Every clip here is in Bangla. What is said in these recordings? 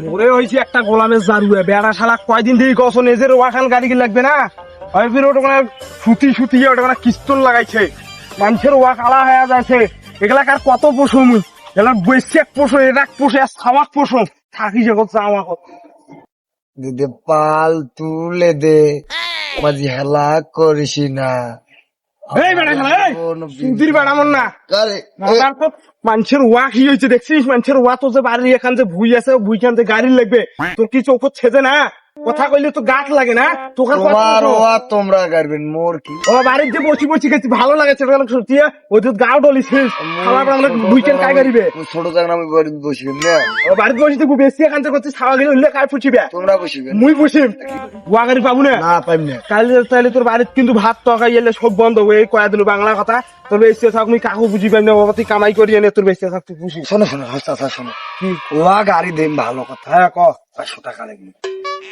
ওরে হয়েছে একটা গোলামের জারুয়ে বেড়া শালা কয়দিন থেকে কস নিজের ওয়াখান গাড়ি কি লাগবে না হয় ফির ওটা মানে সুতি ওটা মানে কিস্তল লাগাইছে মানুষের ওয়াক আলা হয়ে যাচ্ছে এগুলাকার কত পশম এগুলা বৈশাখ পশু এরাক পশু সামাক পশু থাকি যে করছে আমাকে দিদি পাল তুলে দে মাঝি হেলা করিস না এই বেড়া শালা এই সুতির বেড়া মন না আরে তারপর মানুষের ওয়া কি হয়েছে দেখছিস মানুষের ওয়া তো যে বাড়ি এখান যে ভুই আছে ভুইখান যে গাড়ি লাগবে তোর কি চৌকত ছেদে না কথা কইলে তো গাছ লাগে না তোকার তোমার ওয়া তোমরা করবেন মোর কি ও বাড়ির যে বসি গেছি ভালো লাগে সেটা সত্যি ওই তো গাও ডলিছিস খাবার আমরা ভুইখান কাই গাড়িবে ছোট জায়গা আমি বসবেন না ও বাড়িতে বসি তুই বেশি এখান থেকে করছিস খাওয়া গেলে উল্লে কাই ফুচিবে তোমরা বসবেন মুই বসিম ওয়া গাড়ি পাবো না না পাইম না কাল তাহলে তোর বাড়িতে কিন্তু ভাত তরকারি এলে সব বন্ধ হয়ে কয়া দিল বাংলা কথা তোর বেশি থাক মুই কাকু বুঝি পাইম না বাবা তুই কামাই করি এনে তোর বেশি থাক তুই খুশি শোনো শোনো হাসতা শোনো কি ওয়া গাড়ি দেন ভালো কথা হ্যাঁ ক 500 টাকা লাগবে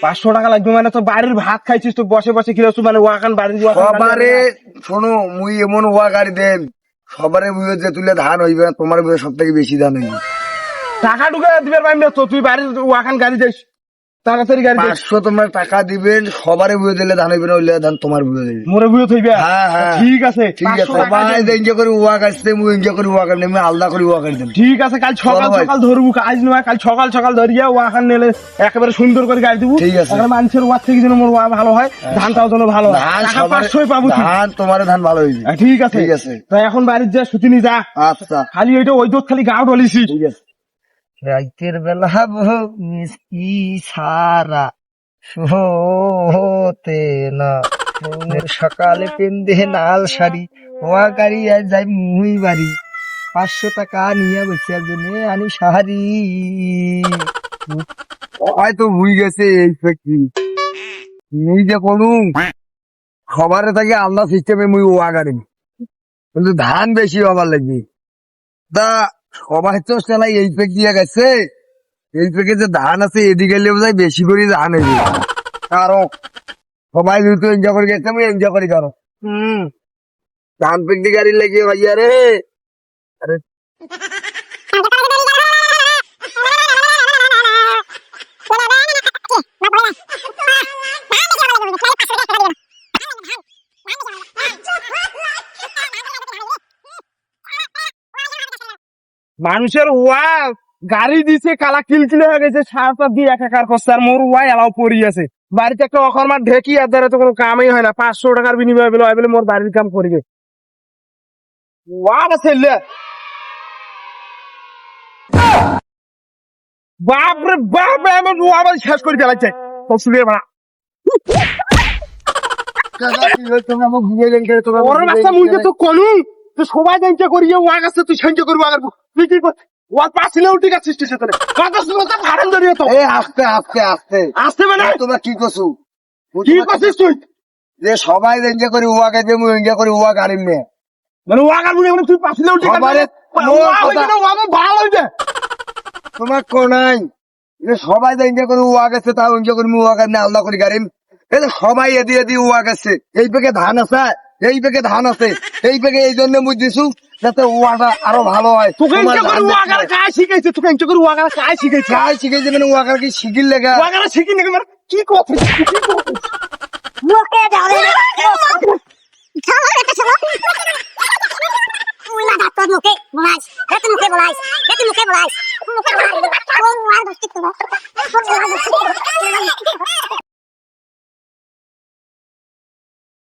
500 টাকা লাগবে মানে তোর বাড়ির ভাত খাইছিস তো বসে বসে কিরকম মানে ওয়াখান বাড়ির সবারে শোনো মুই এমন ওয়া গাড়ি দেন সবারে বুঝে যে তুলে ধান হইবে না, তোমার বুঝে সব থেকে বেশি ধান হইবে টাকা ঢুকে দিবার পাইম না তো তুই বাড়ির ওয়াখান গাড়ি দিস তাড়াতাড়ি গাড়ি দিস 500 তোমরা টাকা দিবেন সবারে বুঝে দিলে ধান হইবে না হইলে ধান তোমার বুঝে দিবে মোরে বুঝে থইবে হ্যাঁ, হ্যাঁ। ঠিক আছে ঠিক আছে 500 টাকা সবাই দিন। এনজয় করে ওয়া গাড়িতে মুই এনজয় করে ওয়া গাড়ি আমি আলাদা করে ওয়া গাড়ি দেন ঠিক আছে কাল সকাল চলো ভাই। সকাল ধরবো আজ নয় কাল সকাল সকাল ধরিয়া ওয়াখান নিলে একেবারে সুন্দর করে গাড়ি দিব ঠিক আছে। এখানে মানুষের ওয়ার থেকে যেন মোর ওয়া ভালো হয় ধানটাও যেন ভালো হয় ধান টাকা সবারে 500 পাবো তুই। ধান তোমার ধান ভালো হইবে ঠিক আছে ঠিক আছে। তাই এখন বাড়ির যা সুতিনি যা আচ্ছা খালি ওইটা ওই দোত খালি গাও ডলিছি ঠিক আছে রাইতের বেলা মিষ্টি সারা হতে না সকালে পেন্দে নাল শাড়ি ওয়া গাড়ি আর যাই মুই বাড়ি 500 টাকা নিয়ে বসে জন্য আনি শাড়ি হয়তো ভুই গেছে এই ফ্যাক্টরি নিজে করুন সবার থেকে আলাদা সিস্টেমে মুই ওয়া গাড়ি কিন্তু ধান বেশি হবার লাগবে তা সবাই তো চালাই এই পেক দিয়ে গেছে এই পেকে যে ধান আছে এদিকে বোঝায় বেশি করে ধান হইবে কারো সবাই যেহেতু এনজয় করে গেছে আমি এনজয় করি কারো ধান পেক দিয়ে গাড়ি লেগে ভাইয়া রে আরে মানুষের ওয়া গাড়ি দিছে কালা কিলকিলে হয়ে গেছে সারটা দিয়ে একাকার করছে আর মোর ওয়াই এলাও পড়ি আছে বাড়িতে একটা অকর্মার ঢেকি আর দ্বারা তো কোনো কামই হয় না 500 টাকার বিনিময়ে বলে হয় বলে মোর বাড়ির কাম করিবে ওয়া আছে বাপরে বাপ আমার ওয়া আবার শেষ করে ফেলাচ্ছে শুনে ভাড়া তোমরা আমাকে ঘুরে গেলে তোমরা ওর রাস্তা মুইকে তো কলু তো সবাই জানতে করিয়ে ওয়া গাছে তুই সেঞ্জে করবো আগের তুই কি করছিস ওয়ার পাশিলেও ঠিক আছে স্টেশন করে কত সময় তো ভাড়ান ধরিয়ে তো এই আস্তে আস্তে আস্তে আসতে মানে তোমরা কি করছো কি করছিস তুই যে সবাই এনজয় করে ওয়াকে যে মুই এনজয় করে ওয়া গাড়ি নিয়ে মানে ওয়া গান মুনি তুই পাশিলেও ঠিক আছে সবারে- ওয়া হইছে না ওয়া ভালো হইছে তোমার কোন নাই যে সবাই যে এনজয় করে ওয়া গেছে তাও এনজয় করে মুই ওয়া গাড়ি আলাদা করে গাড়ি এই যে সবাই এদি ওয়া গেছে এই পেকে ধান আছে এই পেকে ধান আছে এই পেকে এই জন্য মুই দিছু যাতে ওয়াটা আরো ভালো হয় তোকে তোমার ইনকে করে ধান ওয়া দেখতে গান হয়। কাজ শিখাইছে তোকে ইনকে করে ওয়া গান কাজ শিখাইছে কাজ শিখেছে মানে ওয়া গাড়ি শিখির লেগা ওয়া গান শিখি নাকি মানে কি করছিস কি করছিস মুখে যাবে খাওয়ার একটা ছিল ওই মাথা তোর মুখে বলাইস এত মুখে বলাইস মুখে বলাইস ও আর দস্তি তো